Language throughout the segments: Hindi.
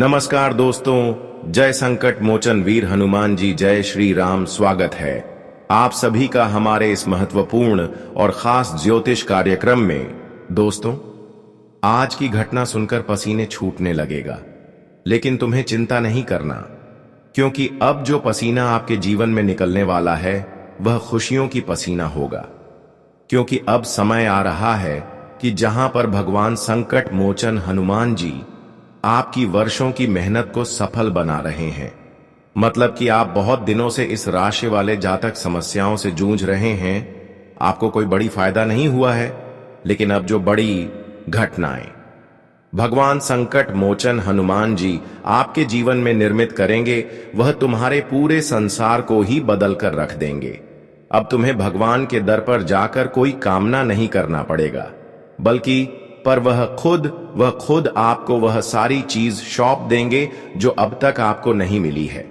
नमस्कार दोस्तों, जय संकट मोचन वीर हनुमान जी, जय श्री राम। स्वागत है आप सभी का हमारे इस महत्वपूर्ण और खास ज्योतिष कार्यक्रम में। दोस्तों, आज की घटना सुनकर पसीने छूटने लगेगा, लेकिन तुम्हें चिंता नहीं करना, क्योंकि अब जो पसीना आपके जीवन में निकलने वाला है वह खुशियों की पसीना होगा। क्योंकि अब समय आ रहा है कि जहां पर भगवान संकट मोचन हनुमान जी आपकी वर्षों की मेहनत को सफल बना रहे हैं। मतलब कि आप बहुत दिनों से इस राशि वाले जातक समस्याओं से जूझ रहे हैं, आपको कोई बड़ी फायदा नहीं हुआ है, लेकिन अब जो बड़ी घटनाएं भगवान संकट मोचन हनुमान जी आपके जीवन में निर्मित करेंगे, वह तुम्हारे पूरे संसार को ही बदल कर रख देंगे। अब तुम्हें भगवान के दर पर जाकर कोई कामना नहीं करना पड़ेगा, बल्कि वह खुद आपको वह सारी चीज सौंप देंगे जो अब तक आपको नहीं मिली है।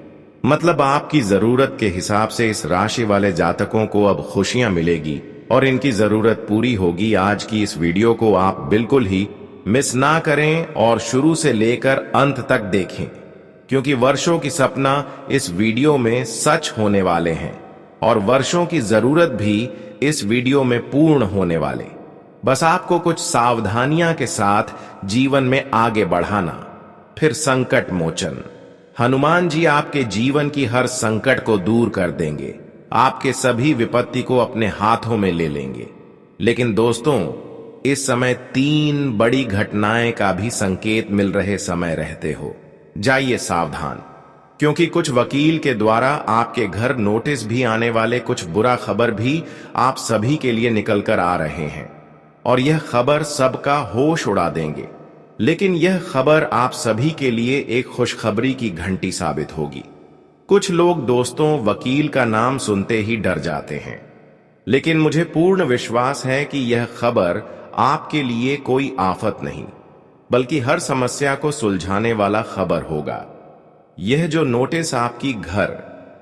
मतलब आपकी जरूरत के हिसाब से इस राशि वाले जातकों को अब खुशियां मिलेगी और इनकी जरूरत पूरी होगी। आज की इस वीडियो को आप बिल्कुल ही मिस ना करें और शुरू से लेकर अंत तक देखें, क्योंकि वर्षों की सपना इस वीडियो में सच होने वाले हैं और वर्षों की जरूरत भी इस वीडियो में पूर्ण होने वाले। बस आपको कुछ सावधानियां के साथ जीवन में आगे बढ़ाना। फिर संकट मोचन हनुमान जी आपके जीवन की हर संकट को दूर कर देंगे, आपके सभी विपत्ति को अपने हाथों में ले लेंगे। लेकिन दोस्तों, इस समय 3 बड़ी घटनाएं का भी संकेत मिल रहे समय रहते हो। जाइए सावधान, क्योंकि कुछ वकील के द्वारा आपके घर नोटिस भी आने वाले, कुछ बुरा खबर भी आप सभी के लिए निकल कर आ रहे हैं और यह खबर सबका होश उड़ा देंगे। लेकिन यह खबर आप सभी के लिए एक खुशखबरी की घंटी साबित होगी। कुछ लोग दोस्तों वकील का नाम सुनते ही डर जाते हैं, लेकिन मुझे पूर्ण विश्वास है कि यह खबर आपके लिए कोई आफत नहीं, बल्कि हर समस्या को सुलझाने वाला खबर होगा। यह जो नोटिस आपकी घर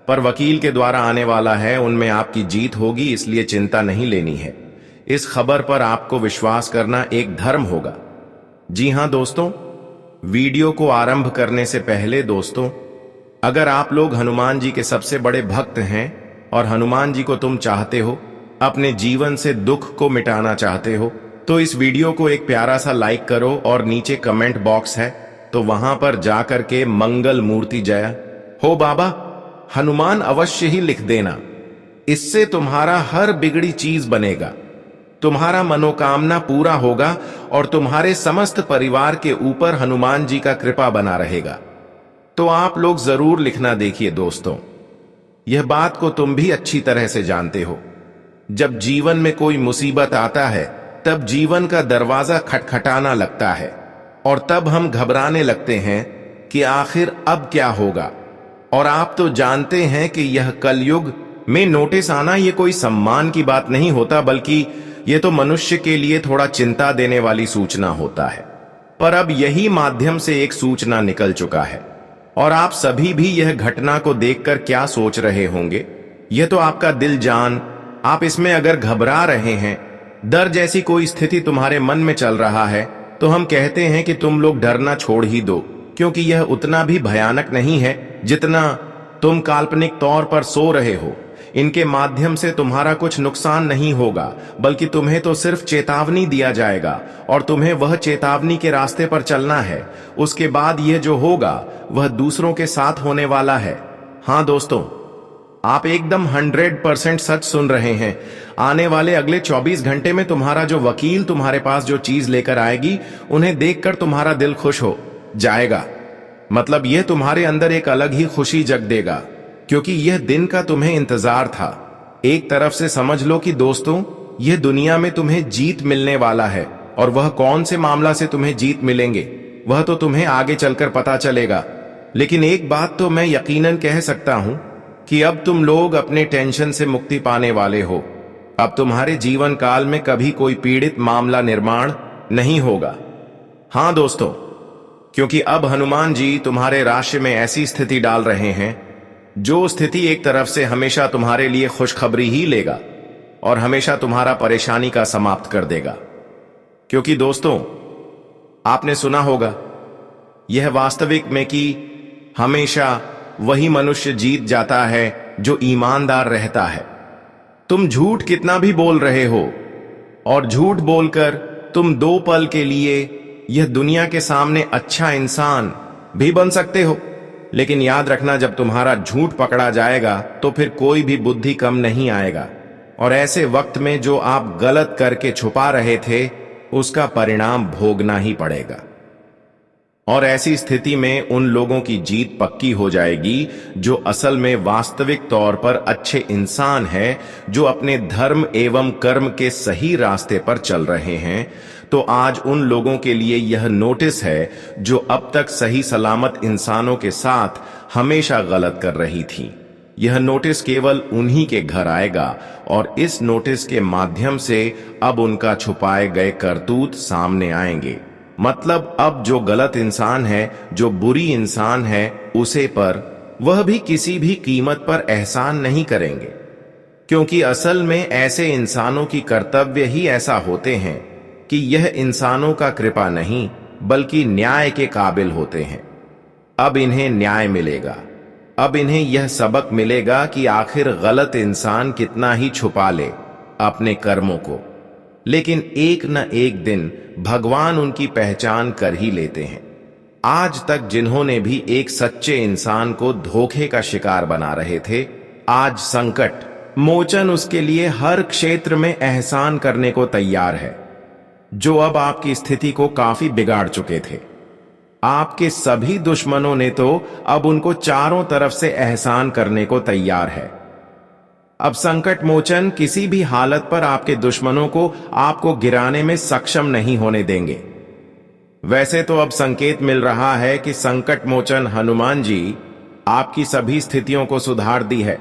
पर वकील के द्वारा आने वाला है, उनमें आपकी जीत होगी, इसलिए चिंता नहीं लेनी है। इस खबर पर आपको विश्वास करना एक धर्म होगा। जी हां दोस्तों, वीडियो को आरंभ करने से पहले दोस्तों, अगर आप लोग हनुमान जी के सबसे बड़े भक्त हैं और हनुमान जी को तुम चाहते हो, अपने जीवन से दुख को मिटाना चाहते हो, तो इस वीडियो को एक प्यारा सा लाइक करो और नीचे कमेंट बॉक्स है तो वहां पर जाकर के मंगल मूर्ति जय हो बाबा हनुमान अवश्य ही लिख देना। इससे तुम्हारा हर बिगड़ी चीज बनेगा, तुम्हारा मनोकामना पूरा होगा और तुम्हारे समस्त परिवार के ऊपर हनुमान जी का कृपा बना रहेगा। तो आप लोग जरूर लिखना। देखिए दोस्तों, यह बात को तुम भी अच्छी तरह से जानते हो, जब जीवन में कोई मुसीबत आता है तब जीवन का दरवाजा खटखटाना लगता है और तब हम घबराने लगते हैं कि आखिर अब क्या होगा। और आप तो जानते हैं कि यह कलयुग में नोटिस आना ये कोई सम्मान की बात नहीं होता, बल्कि ये तो मनुष्य के लिए थोड़ा चिंता देने वाली सूचना होता है। पर अब यही माध्यम से एक सूचना निकल चुका है और आप सभी भी यह घटना को देखकर क्या सोच रहे होंगे, यह तो आपका दिल जान। आप इसमें अगर घबरा रहे हैं, डर जैसी कोई स्थिति तुम्हारे मन में चल रहा है, तो हम कहते हैं कि तुम लोग डरना छोड़ ही दो, क्योंकि यह उतना भी भयानक नहीं है जितना तुम काल्पनिक तौर पर सो रहे हो। इनके माध्यम से तुम्हारा कुछ नुकसान नहीं होगा, बल्कि तुम्हें तो सिर्फ चेतावनी दिया जाएगा और तुम्हें वह चेतावनी के रास्ते पर चलना है। उसके बाद यह जो होगा वह दूसरों के साथ होने वाला है। हां दोस्तों, आप एकदम 100% सच सुन रहे हैं। आने वाले अगले 24 घंटे में तुम्हारा जो वकील तुम्हारे पास जो चीज लेकर आएगी, उन्हें देखकर तुम्हारा दिल खुश हो जाएगा। मतलब यह तुम्हारे अंदर एक अलग ही खुशी जग देगा, क्योंकि यह दिन का तुम्हें इंतजार था। एक तरफ से समझ लो कि दोस्तों, यह दुनिया में तुम्हें जीत मिलने वाला है, और वह कौन से मामला से तुम्हें जीत मिलेंगे वह तो तुम्हें आगे चलकर पता चलेगा। लेकिन एक बात तो मैं यकीनन कह सकता हूं कि अब तुम लोग अपने टेंशन से मुक्ति पाने वाले हो। अब तुम्हारे जीवन काल में कभी कोई पीड़ित मामला निर्माण नहीं होगा। हां दोस्तों, क्योंकि अब हनुमान जी तुम्हारे राशि में ऐसी स्थिति डाल रहे हैं जो स्थिति एक तरफ से हमेशा तुम्हारे लिए खुशखबरी ही लेगा और हमेशा तुम्हारा परेशानी का समाप्त कर देगा। क्योंकि दोस्तों, आपने सुना होगा यह वास्तविक में कि हमेशा वही मनुष्य जीत जाता है जो ईमानदार रहता है। तुम झूठ कितना भी बोल रहे हो और झूठ बोलकर तुम 2 पल के लिए यह दुनिया के सामने अच्छा इंसान भी बन सकते हो, लेकिन याद रखना जब तुम्हारा झूठ पकड़ा जाएगा तो फिर कोई भी बुद्धि कम नहीं आएगा, और ऐसे वक्त में जो आप गलत करके छुपा रहे थे उसका परिणाम भोगना ही पड़ेगा। और ऐसी स्थिति में उन लोगों की जीत पक्की हो जाएगी जो असल में वास्तविक तौर पर अच्छे इंसान हैं, जो अपने धर्म एवं कर्म के सही रास्ते पर चल रहे हैं। तो आज उन लोगों के लिए यह नोटिस है जो अब तक सही सलामत इंसानों के साथ हमेशा गलत कर रही थी। यह नोटिस केवल उन्हीं के घर आएगा और इस नोटिस के माध्यम से अब उनका छुपाए गए करतूत सामने आएंगे। मतलब अब जो गलत इंसान है, जो बुरी इंसान है, उसे पर वह भी किसी भी कीमत पर एहसान नहीं करेंगे, क्योंकि असल में ऐसे इंसानों की कर्तव्य ही ऐसा होते हैं कि यह इंसानों का कृपा नहीं बल्कि न्याय के काबिल होते हैं। अब इन्हें न्याय मिलेगा, अब इन्हें यह सबक मिलेगा कि आखिर गलत इंसान कितना ही छुपा ले अपने कर्मों को, लेकिन एक न एक दिन भगवान उनकी पहचान कर ही लेते हैं। आज तक जिन्होंने भी एक सच्चे इंसान को धोखे का शिकार बना रहे थे, आज संकट मोचन उसके लिए हर क्षेत्र में एहसान करने को तैयार है, जो अब आपकी स्थिति को काफी बिगाड़ चुके थे। आपके सभी दुश्मनों ने तो अब उनको चारों तरफ से एहसान करने को तैयार है। अब संकट मोचन किसी भी हालत पर आपके दुश्मनों को आपको गिराने में सक्षम नहीं होने देंगे। वैसे तो अब संकेत मिल रहा है कि संकट मोचन हनुमान जी आपकी सभी स्थितियों को सुधार दी है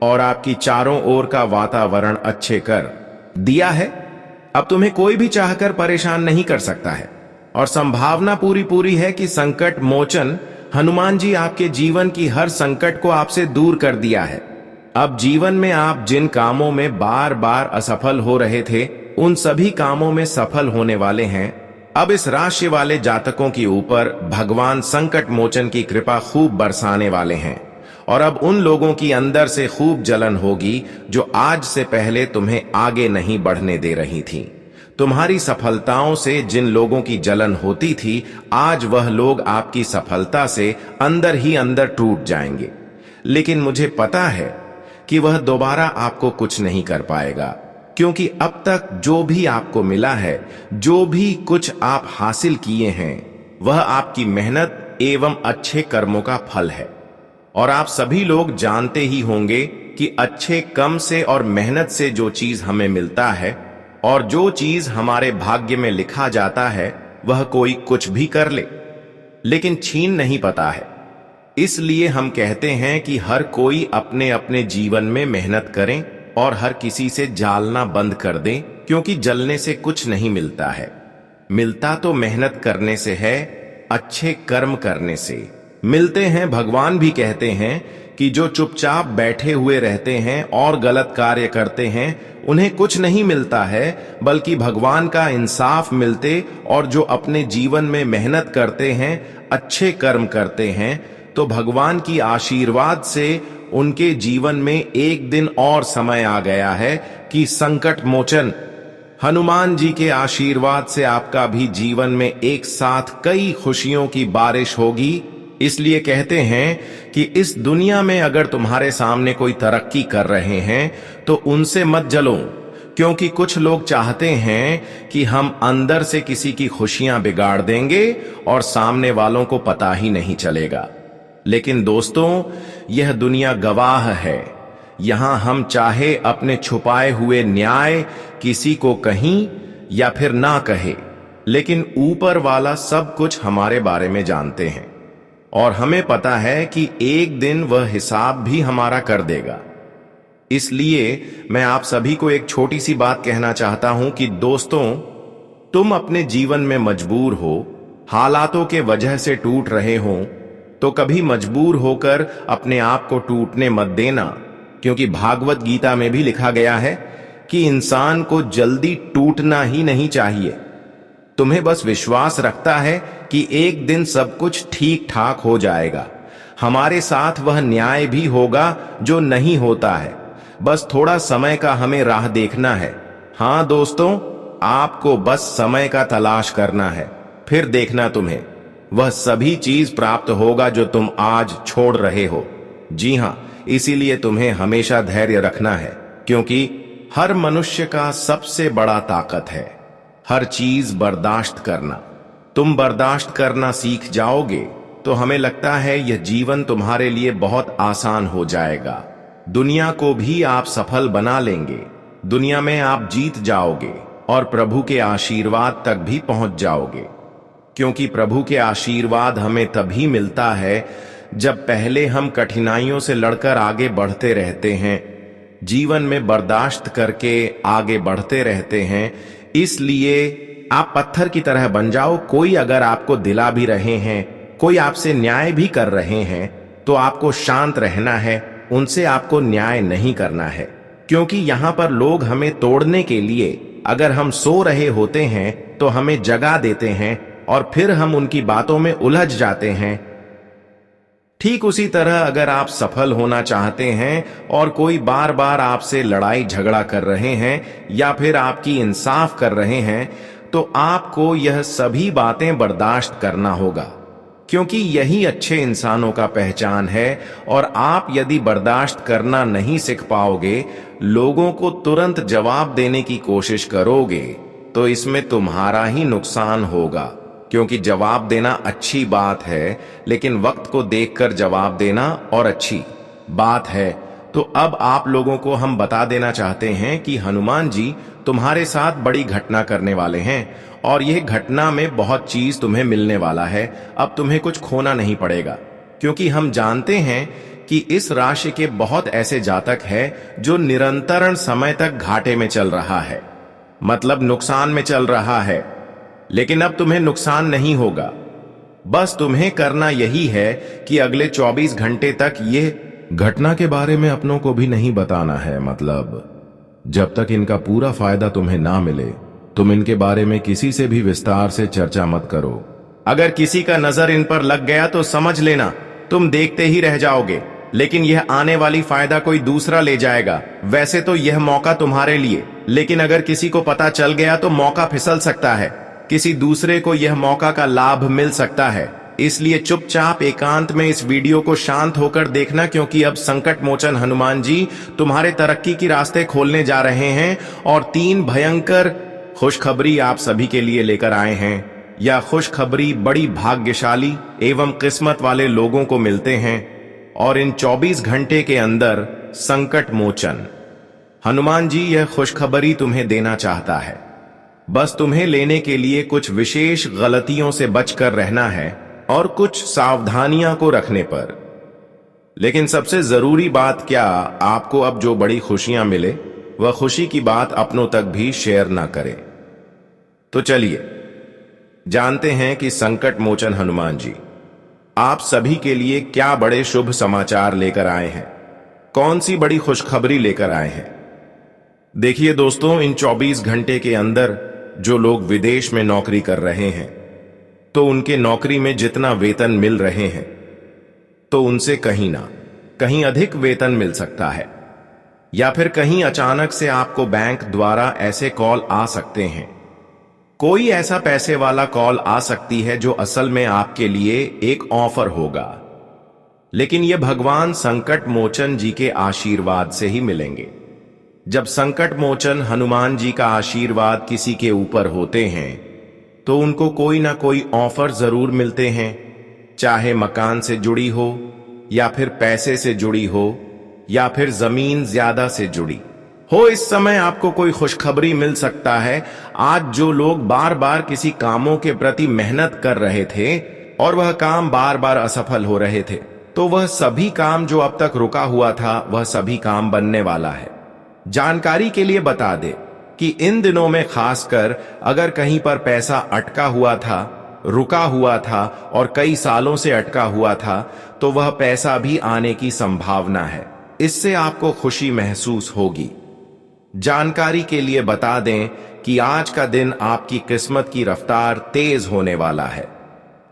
और आपकी चारों ओर का वातावरण अच्छे कर दिया है। अब तुम्हें कोई भी चाहकर परेशान नहीं कर सकता है, और संभावना पूरी है कि संकट मोचन हनुमान जी आपके जीवन की हर संकट को आपसे दूर कर दिया है। अब जीवन में आप जिन कामों में बार बार असफल हो रहे थे, उन सभी कामों में सफल होने वाले हैं। अब इस राशि वाले जातकों के ऊपर भगवान संकट मोचन की कृपा खूब बरसाने वाले हैं, और अब उन लोगों की अंदर से खूब जलन होगी जो आज से पहले तुम्हें आगे नहीं बढ़ने दे रही थी। तुम्हारी सफलताओं से जिन लोगों की जलन होती थी, आज वह लोग आपकी सफलता से अंदर ही अंदर टूट जाएंगे। लेकिन मुझे पता है कि वह दोबारा आपको कुछ नहीं कर पाएगा, क्योंकि अब तक जो भी आपको मिला है, जो भी कुछ आप हासिल किए हैं, वह आपकी मेहनत एवं अच्छे कर्मों का फल है। और आप सभी लोग जानते ही होंगे कि अच्छे कर्म से और मेहनत से जो चीज हमें मिलता है और जो चीज हमारे भाग्य में लिखा जाता है, वह कोई कुछ भी कर ले लेकिन छीन नहीं पाता है। इसलिए हम कहते हैं कि हर कोई अपने अपने जीवन में मेहनत करें और हर किसी से जालना बंद कर दें, क्योंकि जलने से कुछ नहीं मिलता है। मिलता तो मेहनत करने से है, अच्छे कर्म करने से मिलते हैं। भगवान भी कहते हैं कि जो चुपचाप बैठे हुए रहते हैं और गलत कार्य करते हैं, उन्हें कुछ नहीं मिलता है, बल्कि भगवान का इंसाफ मिलते। और जो अपने जीवन में मेहनत करते हैं, अच्छे कर्म करते हैं, तो भगवान की आशीर्वाद से उनके जीवन में एक दिन और समय आ गया है कि संकट मोचन हनुमान जी के आशीर्वाद से आपका भी जीवन में एक साथ कई खुशियों की बारिश होगी। इसलिए कहते हैं कि इस दुनिया में अगर तुम्हारे सामने कोई तरक्की कर रहे हैं तो उनसे मत जलो, क्योंकि कुछ लोग चाहते हैं कि हम अंदर से किसी की खुशियां बिगाड़ देंगे और सामने वालों को पता ही नहीं चलेगा। लेकिन दोस्तों, यह दुनिया गवाह है। यहां हम चाहे अपने छुपाए हुए न्याय किसी को कहीं या फिर ना कहे, लेकिन ऊपर वाला सब कुछ हमारे बारे में जानते हैं, और हमें पता है कि एक दिन वह हिसाब भी हमारा कर देगा। इसलिए मैं आप सभी को एक छोटी सी बात कहना चाहता हूं कि दोस्तों, तुम अपने जीवन में मजबूर हो, हालातों के वजह से टूट रहे हो, तो कभी मजबूर होकर अपने आप को टूटने मत देना, क्योंकि भागवत गीता में भी लिखा गया है कि इंसान को जल्दी टूटना ही नहीं चाहिए। तुम्हें बस विश्वास रखता है कि एक दिन सब कुछ ठीक ठाक हो जाएगा। हमारे साथ वह न्याय भी होगा जो नहीं होता है। बस थोड़ा समय का हमें राह देखना है। हाँ दोस्तों, आपको बस समय का तलाश करना है, फिर देखना तुम्हें वह सभी चीज प्राप्त होगा जो तुम आज छोड़ रहे हो। जी हाँ, इसीलिए तुम्हें हमेशा धैर्य रखना है, क्योंकि हर मनुष्य का सबसे बड़ा ताकत है हर चीज बर्दाश्त करना। तुम बर्दाश्त करना सीख जाओगे तो हमें लगता है यह जीवन तुम्हारे लिए बहुत आसान हो जाएगा। दुनिया को भी आप सफल बना लेंगे, दुनिया में आप जीत जाओगे और प्रभु के आशीर्वाद तक भी पहुंच जाओगे। क्योंकि प्रभु के आशीर्वाद हमें तभी मिलता है जब पहले हम कठिनाइयों से लड़कर आगे बढ़ते रहते हैं, जीवन में बर्दाश्त करके आगे बढ़ते रहते हैं। इसलिए आप पत्थर की तरह बन जाओ। कोई अगर आपको दिला भी रहे हैं, कोई आपसे न्याय भी कर रहे हैं, तो आपको शांत रहना है, उनसे आपको न्याय नहीं करना है। क्योंकि यहां पर लोग हमें तोड़ने के लिए अगर हम सो रहे होते हैं तो हमें जगा देते हैं और फिर हम उनकी बातों में उलझ जाते हैं। ठीक उसी तरह अगर आप सफल होना चाहते हैं और कोई बार बार आपसे लड़ाई झगड़ा कर रहे हैं या फिर आपकी इंसाफ कर रहे हैं, तो आपको यह सभी बातें बर्दाश्त करना होगा, क्योंकि यही अच्छे इंसानों का पहचान है। और आप यदि बर्दाश्त करना नहीं सीख पाओगे, लोगों को तुरंत जवाब देने की कोशिश करोगे, तो इसमें तुम्हारा ही नुकसान होगा। क्योंकि जवाब देना अच्छी बात है, लेकिन वक्त को देखकर जवाब देना और अच्छी बात है। तो अब आप लोगों को हम बता देना चाहते हैं कि हनुमान जी तुम्हारे साथ बड़ी घटना करने वाले हैं और यह घटना में बहुत चीज तुम्हें मिलने वाला है। अब तुम्हें कुछ खोना नहीं पड़ेगा, क्योंकि हम जानते हैं कि इस राशि के बहुत ऐसे जातक हैं जो निरंतर समय तक घाटे में चल रहा है, मतलब नुकसान में चल रहा है। लेकिन अब तुम्हें नुकसान नहीं होगा। बस तुम्हें करना यही है कि अगले 24 घंटे तक यह घटना के बारे में अपनों को भी नहीं बताना है। मतलब जब तक इनका पूरा फायदा तुम्हें ना मिले, तुम इनके बारे में किसी से भी विस्तार से चर्चा मत करो। अगर किसी का नजर इन पर लग गया तो समझ लेना तुम देखते ही रह जाओगे, लेकिन यह आने वाली फायदा कोई दूसरा ले जाएगा। वैसे तो यह मौका तुम्हारे लिए, लेकिन अगर किसी को पता चल गया तो मौका फिसल सकता है, किसी दूसरे को यह मौका का लाभ मिल सकता है। इसलिए चुपचाप एकांत में इस वीडियो को शांत होकर देखना, क्योंकि अब संकट मोचन हनुमान जी तुम्हारे तरक्की की रास्ते खोलने जा रहे हैं और 3 भयंकर खुशखबरी आप सभी के लिए लेकर आए हैं। यह खुशखबरी बड़ी भाग्यशाली एवं किस्मत वाले लोगों को मिलते हैं और इन 24 घंटे के अंदर संकट मोचन हनुमान जी यह खुशखबरी तुम्हें देना चाहता है। बस तुम्हें लेने के लिए कुछ विशेष गलतियों से बचकर रहना है और कुछ सावधानियां को रखने पर। लेकिन सबसे जरूरी बात क्या, आपको अब जो बड़ी खुशियां मिले वह खुशी की बात अपनों तक भी शेयर ना करें। तो चलिए जानते हैं कि संकट मोचन हनुमान जी आप सभी के लिए क्या बड़े शुभ समाचार लेकर आए हैं, कौन सी बड़ी खुशखबरी लेकर आए हैं। देखिए दोस्तों, इन 24 घंटे के अंदर जो लोग विदेश में नौकरी कर रहे हैं, तो उनके नौकरी में जितना वेतन मिल रहे हैं, तो उनसे कहीं ना कहीं अधिक वेतन मिल सकता है। या फिर कहीं अचानक से आपको बैंक द्वारा ऐसे कॉल आ सकते हैं, कोई ऐसा पैसे वाला कॉल आ सकती है जो असल में आपके लिए एक ऑफर होगा, लेकिन यह भगवान संकट मोचन जी के आशीर्वाद से ही मिलेंगे। जब संकट मोचन हनुमान जी का आशीर्वाद किसी के ऊपर होते हैं तो उनको कोई ना कोई ऑफर जरूर मिलते हैं, चाहे मकान से जुड़ी हो या फिर पैसे से जुड़ी हो या फिर जमीन ज्यादा से जुड़ी हो। इस समय आपको कोई खुशखबरी मिल सकता है। आज जो लोग बार बार किसी कामों के प्रति मेहनत कर रहे थे और वह काम बार बार असफल हो रहे थे, तो वह सभी काम जो अब तक रुका हुआ था वह सभी काम बनने वाला है। जानकारी के लिए बता दे कि इन दिनों में खासकर अगर कहीं पर पैसा अटका हुआ था, रुका हुआ था और कई सालों से अटका हुआ था, तो वह पैसा भी आने की संभावना है। इससे आपको खुशी महसूस होगी। जानकारी के लिए बता दें कि आज का दिन आपकी किस्मत की रफ्तार तेज होने वाला है।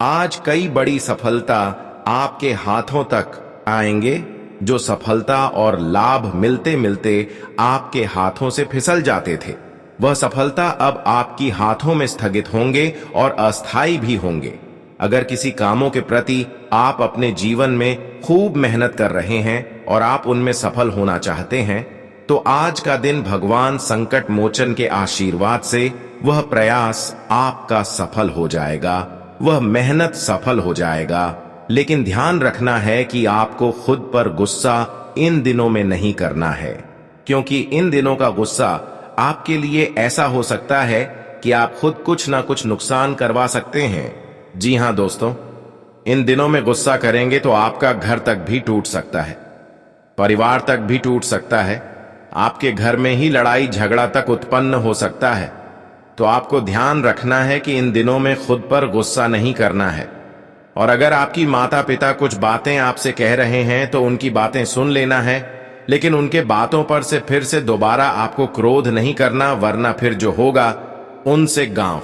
आज कई बड़ी सफलता आपके हाथों तक आएंगे, जो सफलता और लाभ मिलते मिलते आपके हाथों से फिसल जाते थे। वह सफलता अब आपकी हाथों में स्थगित होंगे और अस्थायी भी होंगे। अगर किसी कामों के प्रति आप अपने जीवन में खूब मेहनत कर रहे हैं और आप उनमें सफल होना चाहते हैं, तो आज का दिन भगवान संकट मोचन के आशीर्वाद से वह प्रयास आपका सफल हो जाएगा, वह मेहनत सफल हो जाएगा। लेकिन ध्यान रखना है कि आपको खुद पर गुस्सा इन दिनों में नहीं करना है, क्योंकि इन दिनों का गुस्सा आपके लिए ऐसा हो सकता है कि आप खुद कुछ ना कुछ नुकसान करवा सकते हैं। जी हां दोस्तों, इन दिनों में गुस्सा करेंगे तो आपका घर तक भी टूट सकता है, परिवार तक भी टूट सकता है, आपके घर में ही लड़ाई झगड़ा तक उत्पन्न हो सकता है। तो आपको ध्यान रखना है कि इन दिनों में खुद पर गुस्सा नहीं करना है। और अगर आपकी माता पिता कुछ बातें आपसे कह रहे हैं तो उनकी बातें सुन लेना है, लेकिन उनके बातों पर से फिर से दोबारा आपको क्रोध नहीं करना, वरना फिर जो होगा उनसे गांव।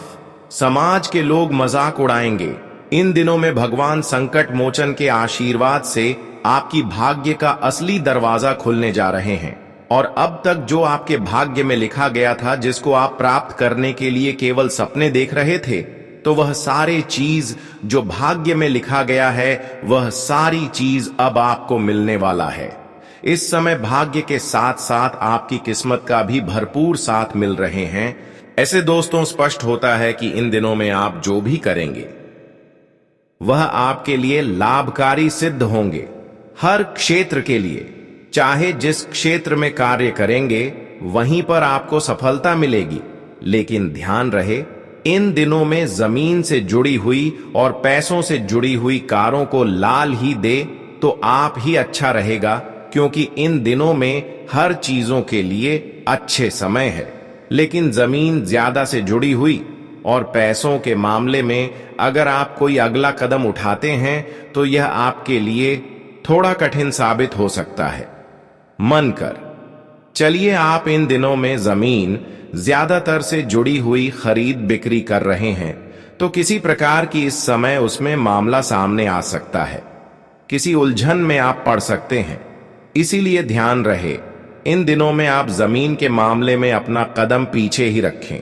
समाज के लोग मजाक उड़ाएंगे। इन दिनों में भगवान संकट मोचन के आशीर्वाद से आपकी भाग्य का असली दरवाजा खुलने जा रहे हैं, और अब तक जो आपके भाग्य में लिखा गया था, जिसको आप प्राप्त करने के लिए केवल सपने देख रहे थे, तो वह सारी चीज जो भाग्य में लिखा गया है, वह सारी चीज अब आपको मिलने वाला है। इस समय भाग्य के साथ साथ आपकी किस्मत का भी भरपूर साथ मिल रहे हैं। ऐसे दोस्तों, स्पष्ट होता है कि इन दिनों में आप जो भी करेंगे वह आपके लिए लाभकारी सिद्ध होंगे। हर क्षेत्र के लिए, चाहे जिस क्षेत्र में कार्य करेंगे वहीं पर आपको सफलता मिलेगी। लेकिन ध्यान रहे, इन दिनों में जमीन से जुड़ी हुई और पैसों से जुड़ी हुई कारों को लाल ही दे तो आप ही अच्छा रहेगा, क्योंकि इन दिनों में हर चीजों के लिए अच्छे समय है। लेकिन जमीन ज्यादा से जुड़ी हुई और पैसों के मामले में अगर आप कोई अगला कदम उठाते हैं तो यह आपके लिए थोड़ा कठिन साबित हो सकता है। मन कर चलिए, आप इन दिनों में जमीन ज्यादातर से जुड़ी हुई खरीद बिक्री कर रहे हैं तो किसी प्रकार की इस समय उसमें मामला सामने आ सकता है, किसी उलझन में आप पड़ सकते हैं। इसीलिए ध्यान रहे, इन दिनों में आप जमीन के मामले में अपना कदम पीछे ही रखें।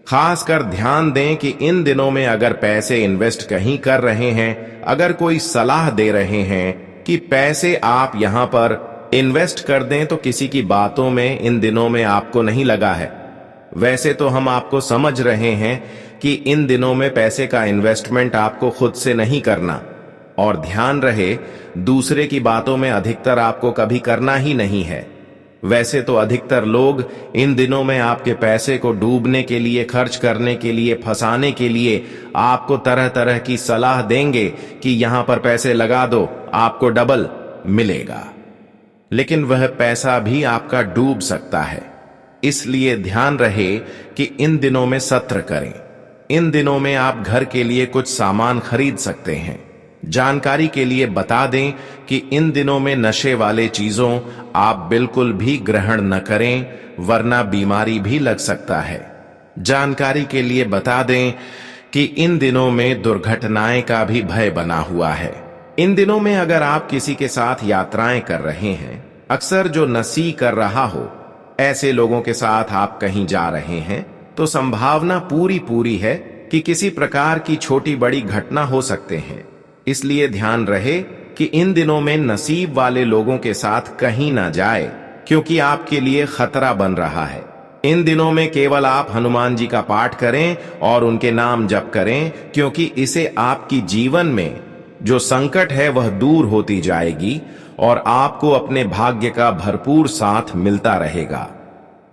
खासकर ध्यान दें कि इन दिनों में अगर पैसे इन्वेस्ट कहीं कर रहे हैं, अगर कोई सलाह दे रहे हैं कि पैसे आप यहां पर इन्वेस्ट कर दें, तो किसी की बातों में इन दिनों में आपको नहीं लगा है। वैसे तो हम आपको समझ रहे हैं कि इन दिनों में पैसे का इन्वेस्टमेंट आपको खुद से नहीं करना, और ध्यान रहे, दूसरे की बातों में अधिकतर आपको कभी करना ही नहीं है। वैसे तो अधिकतर लोग इन दिनों में आपके पैसे को डूबने के लिए, खर्च करने के लिए, फंसाने के लिए आपको तरह तरह की सलाह देंगे कि यहां पर पैसे लगा दो, आपको डबल मिलेगा। लेकिन वह पैसा भी आपका डूब सकता है। इसलिए ध्यान रहे कि इन दिनों में सत्र करें। इन दिनों में आप घर के लिए कुछ सामान खरीद सकते हैं। जानकारी के लिए बता दें कि इन दिनों में नशे वाले चीजों आप बिल्कुल भी ग्रहण न करें, वरना बीमारी भी लग सकता है। जानकारी के लिए बता दें कि इन दिनों में दुर्घटनाएं का भी भय बना हुआ है। इन दिनों में अगर आप किसी के साथ यात्राएं कर रहे हैं, अक्सर जो नसी कर रहा हो, ऐसे लोगों के साथ आप कहीं जा रहे हैं, तो संभावना पूरी है कि किसी प्रकार की छोटी बड़ी घटना हो सकते हैं। इसलिए ध्यान रहे कि इन दिनों में नसीब वाले लोगों के साथ कहीं ना जाए, क्योंकि आपके लिए खतरा बन रहा है। इन दिनों में केवल आप हनुमान जी का पाठ करें और उनके नाम जप करें, क्योंकि इससे आपकी जीवन में जो संकट है वह दूर होती जाएगी और आपको अपने भाग्य का भरपूर साथ मिलता रहेगा।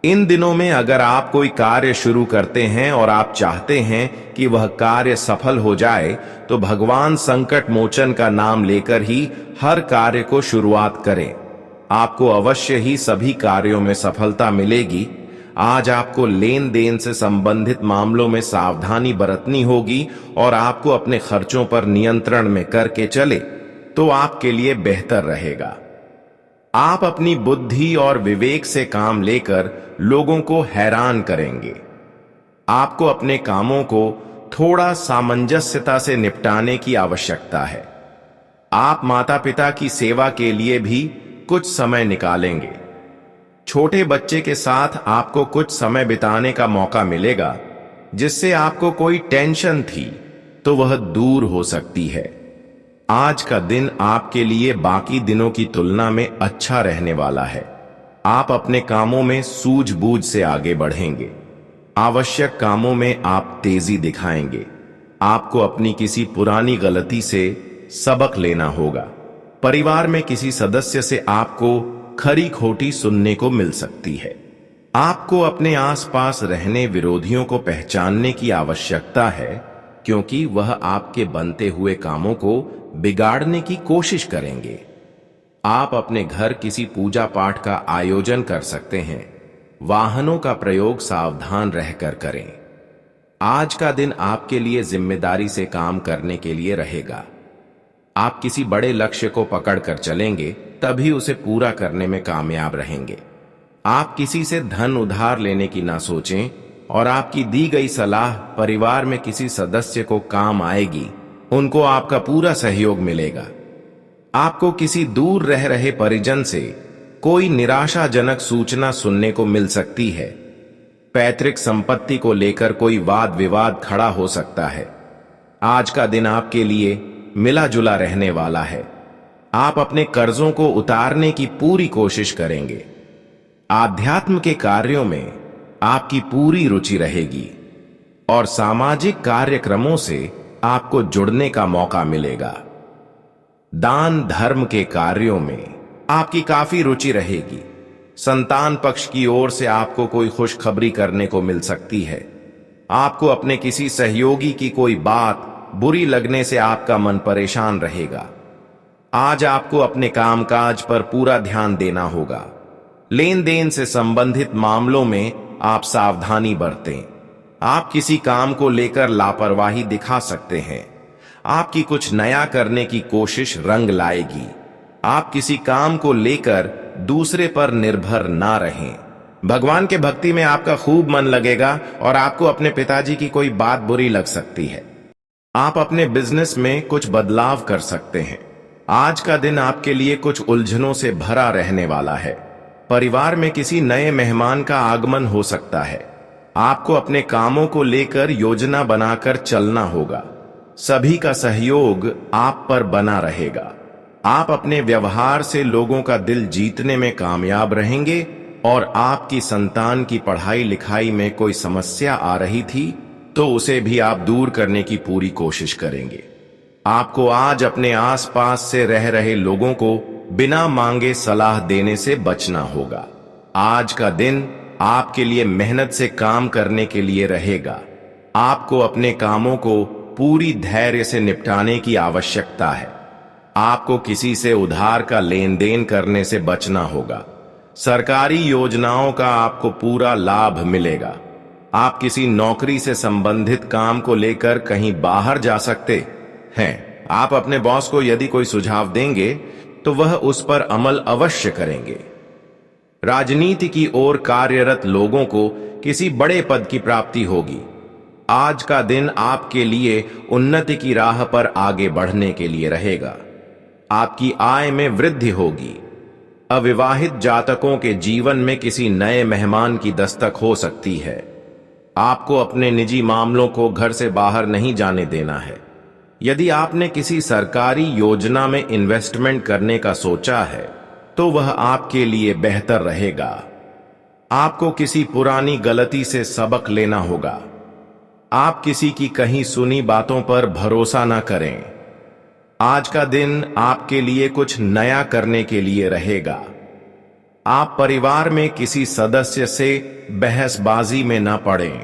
इन दिनों में अगर आप कोई कार्य शुरू करते हैं और आप चाहते हैं कि वह कार्य सफल हो जाए, तो भगवान संकट मोचन का नाम लेकर ही हर कार्य को शुरुआत करें। आपको अवश्य ही सभी कार्यों में सफलता मिलेगी। आज आपको लेन देन से संबंधित मामलों में सावधानी बरतनी होगी और आपको अपने खर्चों पर नियंत्रण में करके चले तो आपके लिए बेहतर रहेगा। आप अपनी बुद्धि और विवेक से काम लेकर लोगों को हैरान करेंगे। आपको अपने कामों को थोड़ा सामंजस्यता से निपटाने की आवश्यकता है। आप माता पिता की सेवा के लिए भी कुछ समय निकालेंगे। छोटे बच्चे के साथ आपको कुछ समय बिताने का मौका मिलेगा, जिससे आपको कोई टेंशन थी तो वह दूर हो सकती है। आज का दिन आपके लिए बाकी दिनों की तुलना में अच्छा रहने वाला है। आप अपने कामों में सूझबूझ से आगे बढ़ेंगे। आवश्यक कामों में आप तेजी दिखाएंगे। आपको अपनी किसी पुरानी गलती से सबक लेना होगा। परिवार में किसी सदस्य से आपको खरी खोटी सुनने को मिल सकती है। आपको अपने आसपास रहने विरोधियों को पहचानने की आवश्यकता है, क्योंकि वह आपके बनते हुए कामों को बिगाड़ने की कोशिश करेंगे। आप अपने घर किसी पूजा पाठ का आयोजन कर सकते हैं। वाहनों का प्रयोग सावधान रहकर करें। आज का दिन आपके लिए जिम्मेदारी से काम करने के लिए रहेगा। आप किसी बड़े लक्ष्य को पकड़कर चलेंगे, तभी उसे पूरा करने में कामयाब रहेंगे। आप किसी से धन उधार लेने की ना सोचें, और आपकी दी गई सलाह परिवार में किसी सदस्य को काम आएगी। उनको आपका पूरा सहयोग मिलेगा। आपको किसी दूर रह रहे परिजन से कोई निराशाजनक सूचना सुनने को मिल सकती है। पैतृक संपत्ति को लेकर कोई वाद विवाद खड़ा हो सकता है। आज का दिन आपके लिए मिला जुला रहने वाला है। आप अपने कर्जों को उतारने की पूरी कोशिश करेंगे। आध्यात्म के कार्यों में आपकी पूरी रुचि रहेगी, और सामाजिक कार्यक्रमों से आपको जुड़ने का मौका मिलेगा। दान धर्म के कार्यों में आपकी काफी रुचि रहेगी। संतान पक्ष की ओर से आपको कोई खुशखबरी करने को मिल सकती है। आपको अपने किसी सहयोगी की कोई बात बुरी लगने से आपका मन परेशान रहेगा। आज आपको अपने कामकाज पर पूरा ध्यान देना होगा। लेन देन से संबंधित मामलों में आप सावधानी बरतें। आप किसी काम को लेकर लापरवाही दिखा सकते हैं। आपकी कुछ नया करने की कोशिश रंग लाएगी। आप किसी काम को लेकर दूसरे पर निर्भर ना रहें। भगवान के भक्ति में आपका खूब मन लगेगा, और आपको अपने पिताजी की कोई बात बुरी लग सकती है। आप अपने बिजनेस में कुछ बदलाव कर सकते हैं। आज का दिन आपके लिए कुछ उलझनों से भरा रहने वाला है। परिवार में किसी नए मेहमान का आगमन हो सकता है। आपको अपने कामों को लेकर योजना बनाकर चलना होगा। सभी का सहयोग आप पर बना रहेगा। आप अपने व्यवहार से लोगों का दिल जीतने में कामयाब रहेंगे, और आपकी संतान की पढ़ाई लिखाई में कोई समस्या आ रही थी तो उसे भी आप दूर करने की पूरी कोशिश करेंगे। आपको आज अपने आसपास से रह रहे लोगों को बिना मांगे सलाह देने से बचना होगा। आज का दिन आपके लिए मेहनत से काम करने के लिए रहेगा। आपको अपने कामों को पूरी धैर्य से निपटाने की आवश्यकता है। आपको किसी से उधार का लेन देन करने से बचना होगा। सरकारी योजनाओं का आपको पूरा लाभ मिलेगा। आप किसी नौकरी से संबंधित काम को लेकर कहीं बाहर जा सकते हैं। आप अपने बॉस को यदि कोई सुझाव देंगे तो वह उस पर अमल अवश्य करेंगे। राजनीति की ओर कार्यरत लोगों को किसी बड़े पद की प्राप्ति होगी। आज का दिन आपके लिए उन्नति की राह पर आगे बढ़ने के लिए रहेगा। आपकी आय में वृद्धि होगी। अविवाहित जातकों के जीवन में किसी नए मेहमान की दस्तक हो सकती है। आपको अपने निजी मामलों को घर से बाहर नहीं जाने देना है। यदि आपने किसी सरकारी योजना में इन्वेस्टमेंट करने का सोचा है तो वह आपके लिए बेहतर रहेगा। आपको किसी पुरानी गलती से सबक लेना होगा। आप किसी की कहीं सुनी बातों पर भरोसा न करें। आज का दिन आपके लिए कुछ नया करने के लिए रहेगा। आप परिवार में किसी सदस्य से बहसबाजी में न पड़ें।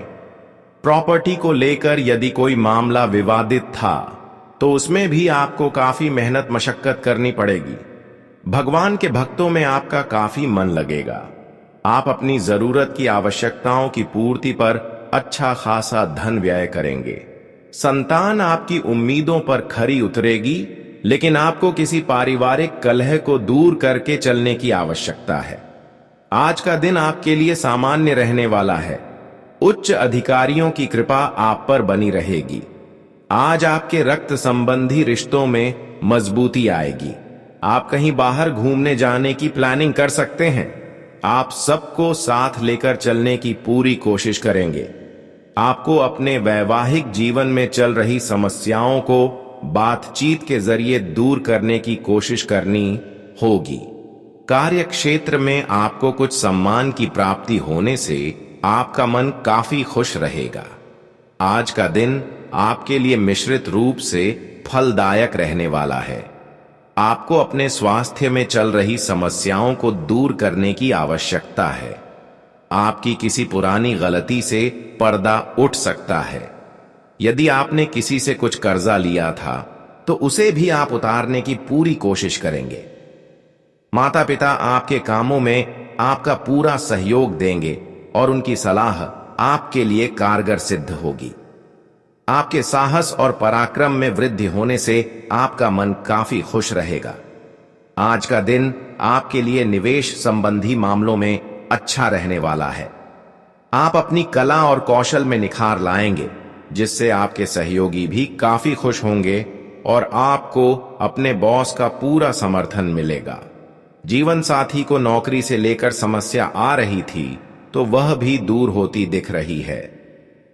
प्रॉपर्टी को लेकर यदि कोई मामला विवादित था तो उसमें भी आपको काफी मेहनत मशक्कत करनी पड़ेगी। भगवान के भक्तों में आपका काफी मन लगेगा। आप अपनी जरूरत की आवश्यकताओं की पूर्ति पर अच्छा खासा धन व्यय करेंगे। संतान आपकी उम्मीदों पर खरी उतरेगी, लेकिन आपको किसी पारिवारिक कलह को दूर करके चलने की आवश्यकता है। आज का दिन आपके लिए सामान्य रहने वाला है। उच्च अधिकारियों की कृपा आप पर बनी रहेगी। आज आपके रक्त संबंधी रिश्तों में मजबूती आएगी। आप कहीं बाहर घूमने जाने की प्लानिंग कर सकते हैं। आप सबको साथ लेकर चलने की पूरी कोशिश करेंगे। आपको अपने वैवाहिक जीवन में चल रही समस्याओं को बातचीत के जरिए दूर करने की कोशिश करनी होगी। कार्य क्षेत्र में आपको कुछ सम्मान की प्राप्ति होने से आपका मन काफी खुश रहेगा। आज का दिन आपके लिए मिश्रित रूप से फलदायक रहने वाला है। आपको अपने स्वास्थ्य में चल रही समस्याओं को दूर करने की आवश्यकता है। आपकी किसी पुरानी गलती से पर्दा उठ सकता है। यदि आपने किसी से कुछ कर्जा लिया था तो उसे भी आप उतारने की पूरी कोशिश करेंगे। माता पिता आपके कामों में आपका पूरा सहयोग देंगे और उनकी सलाह आपके लिए कारगर सिद्ध होगी। आपके साहस और पराक्रम में वृद्धि होने से आपका मन काफी खुश रहेगा। आज का दिन आपके लिए निवेश संबंधी मामलों में अच्छा रहने वाला है। आप अपनी कला और कौशल में निखार लाएंगे, जिससे आपके सहयोगी भी काफी खुश होंगे और आपको अपने बॉस का पूरा समर्थन मिलेगा। जीवन साथी को नौकरी से लेकर समस्या आ रही थी तो वह भी दूर होती दिख रही है।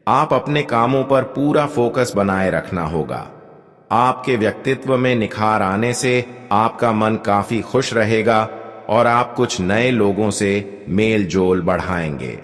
आप अपने कामों पर पूरा फोकस बनाए रखना होगा। आपके व्यक्तित्व में निखार आने से आपका मन काफी खुश रहेगा और आप कुछ नए लोगों से मेल जोल बढ़ाएंगे।